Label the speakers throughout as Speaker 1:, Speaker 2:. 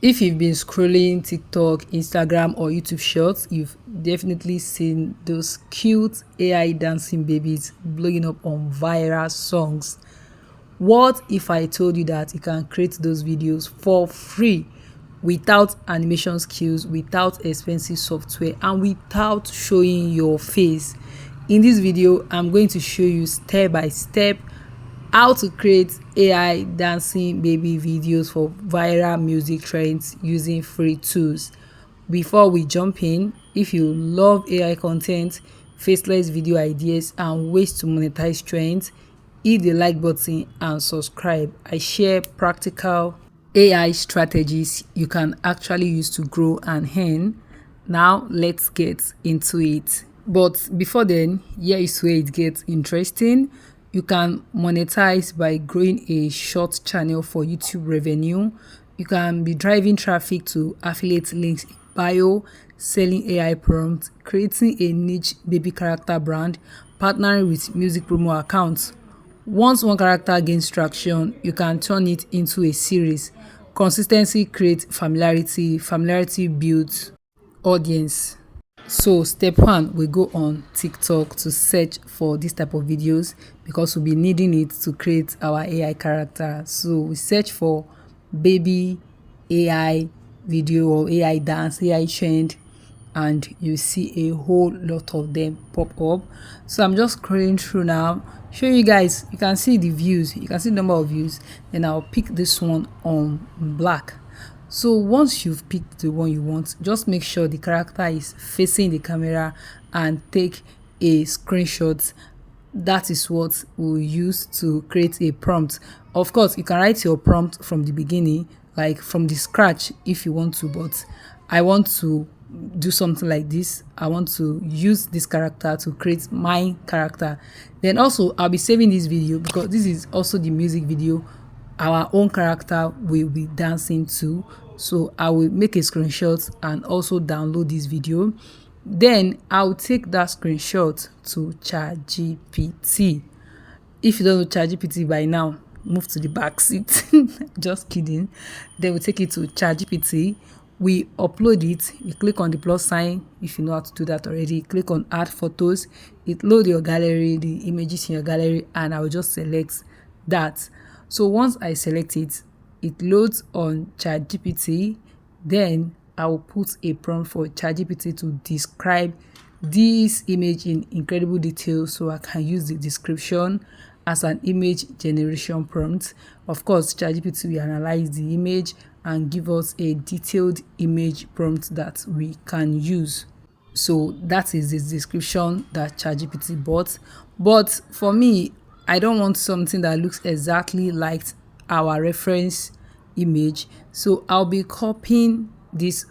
Speaker 1: If you've been scrolling TikTok, Instagram, or YouTube Shorts, you've definitely seen those cute AI dancing babies blowing up on viral songs. What if I told you that you can create those videos for free without animation skills, without expensive software, and without showing your face? In this video, I'm going to show you step by step how to create AI dancing baby videos for viral music trends using free tools. Before we jump in, if you love AI content, faceless video ideas, and ways to monetize trends, hit the like button and subscribe. I share practical AI strategies you can actually use to grow and earn. Now let's get into it. But before then, here is where it gets interesting. You can monetize by growing a short channel for YouTube revenue. You can be driving traffic to affiliate links in bio, selling AI prompts, creating a niche baby character brand, partnering with music promo accounts. Once one character gains traction, you can turn it into a series. Consistency creates familiarity, familiarity builds audience. So step one, we go on TikTok to search for this type of videos because we'll be needing it to create our AI character. So we search for baby AI video or AI dance, AI trend, and you see a whole lot of them pop up. So I'm just scrolling through now, showing you guys. You can see the views, you can see the number of views. Then I'll pick this one on black. So once you've picked the one you want, just make sure the character is facing the camera and take a screenshot. That is what we'll use to create a prompt. Of course, you can write your prompt from the beginning, like from the scratch if you want to, but I want to do something like this. I want to use this character to create my character. Then also I'll be saving this video because this is also the music video our own character will be dancing to. So I will make a screenshot and also download this video. Then I'll take that screenshot to ChatGPT. If you don't know ChatGPT by now, move to the back seat. Just kidding. Then we take it to ChatGPT. We upload it. You click on the plus sign if you know how to do that already. Click on add photos. It loads your gallery, the images in your gallery, and I will just select that. So once I select it, it loads on ChatGPT. Then I will put a prompt for ChatGPT to describe this image in incredible detail, so I can use the description as an image generation prompt. Of course, ChatGPT will analyze the image and give us a detailed image prompt that we can use. So that is the description that ChatGPT bought. But for me, I don't want something that looks exactly like our reference image. So I'll be copying this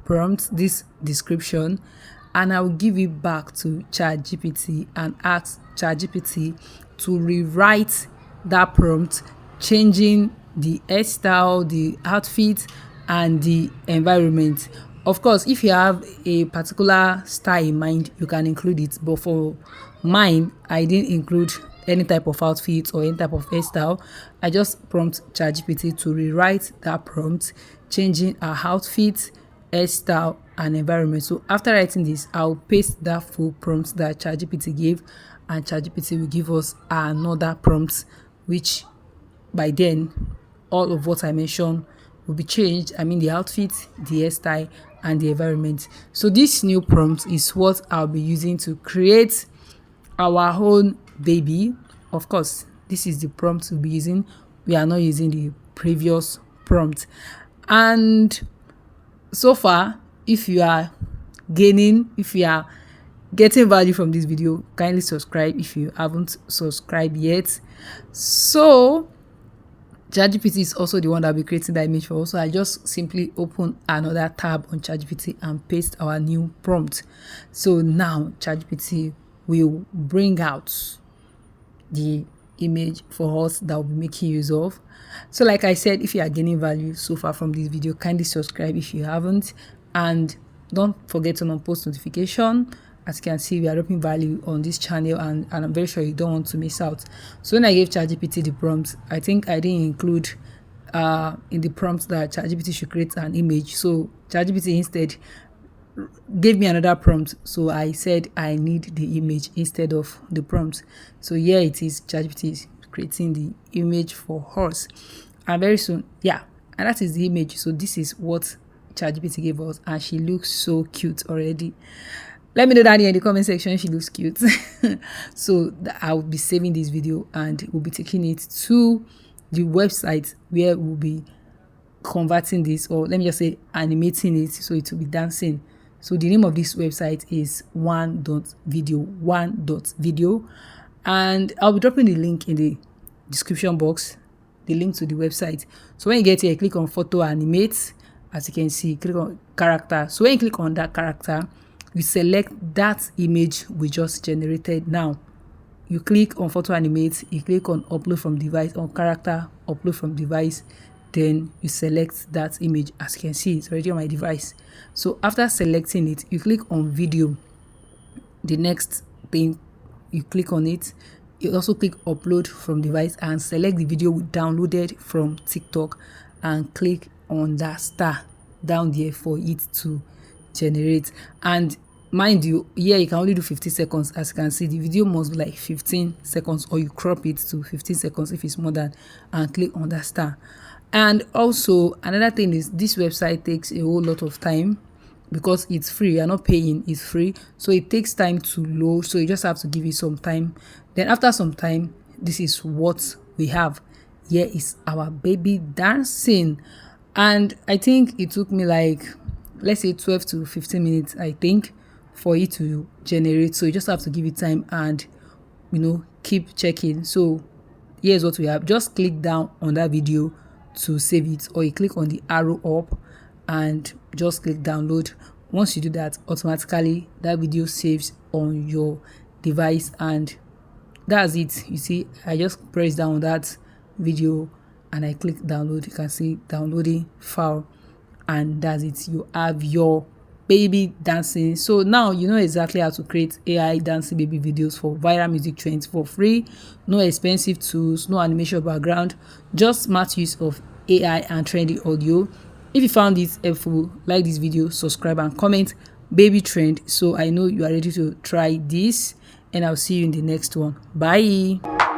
Speaker 1: prompt, this description, and I'll give it back to ChatGPT and ask ChatGPT to rewrite that prompt, changing the hairstyle, the outfit, and the environment. Of course, if you have a particular style in mind, you can include it. But for mine, I didn't include any type of outfit or any type of hairstyle. I just prompt ChatGPT to rewrite that prompt, changing our outfit, hairstyle, and environment. So after writing this, I'll paste that full prompt that ChatGPT gave, and ChatGPT will give us another prompt, which by then all of what I mentioned will be changed. I mean the outfit, the hairstyle, and the environment. So this new prompt is what I'll be using to create our own baby. Of course, this is the prompt we'll be using. We are not using the previous prompt. And so far, if you are gaining, if you are getting value from this video, kindly subscribe if you haven't subscribed yet. So ChatGPT is also the one that will be creating the image for us. So I just simply open another tab on ChatGPT and paste our new prompt. So now ChatGPT will bring out the image for us that we'll be making use of. So like I said, if you are gaining value so far from this video, kindly subscribe if you haven't, and don't forget to on post notification. As you can see, we are dropping value on this channel, and I'm very sure you don't want to miss out. So when I gave ChatGPT the prompt, I think I didn't include in the prompt that ChatGPT should create an image. So ChatGPT instead gave me another prompt, so I said I need the image instead of the prompt. So here it is, ChatGPT is creating the image for us, and very soon, yeah, and that is the image. So this is what ChatGPT gave us, and she looks so cute already. Let me know down here in the comment section she looks cute. So I will be saving this video and we'll be taking it to the website where we'll be converting this, or let me just say animating it, so it will be dancing. So the name of this website is one.video, and I'll be dropping the link in the description box, the link to the website. So when you get here, click on photo animate. As you can see, click on character. So when you click on that character, you select that image we just generated. Now you click on photo animate, you click on upload from device, on character, upload from device, then you select that image. As you can see, it's already on my device. So after selecting it, you click on video. The next thing, you click on it, you also click upload from device and select the video we downloaded from TikTok and click on that star down there for it to generate. And mind you, here you can only do 50 seconds. As you can see, the video must be like 15 seconds, or you crop it to 15 seconds if it's more than, and click on that star. And also another thing is, this website takes a whole lot of time because it's free. You're not paying, it's free, so it takes time to load. So you just have to give it some time. Then after some time, this is what we have. Here is our baby dancing, and I think it took me like, let's say 12 to 15 minutes, I think, for it to generate. So you just have to give it time and, you know, keep checking. So here's what we have. Just click down on that video to save it, or you click on the arrow up and just click download. Once you do that, automatically that video saves on your device, and that's it. You see, I just press down on that video and I click download. You can see downloading file, and that's it. You have your baby dancing. So now you know exactly how to create AI dancing baby videos for viral music trends for free. No expensive tools, no animation background, just smart use of AI and trendy audio. If you found this helpful, like this video, subscribe and comment baby trend, so I know you are ready to try this, and I'll see you in the next one. Bye.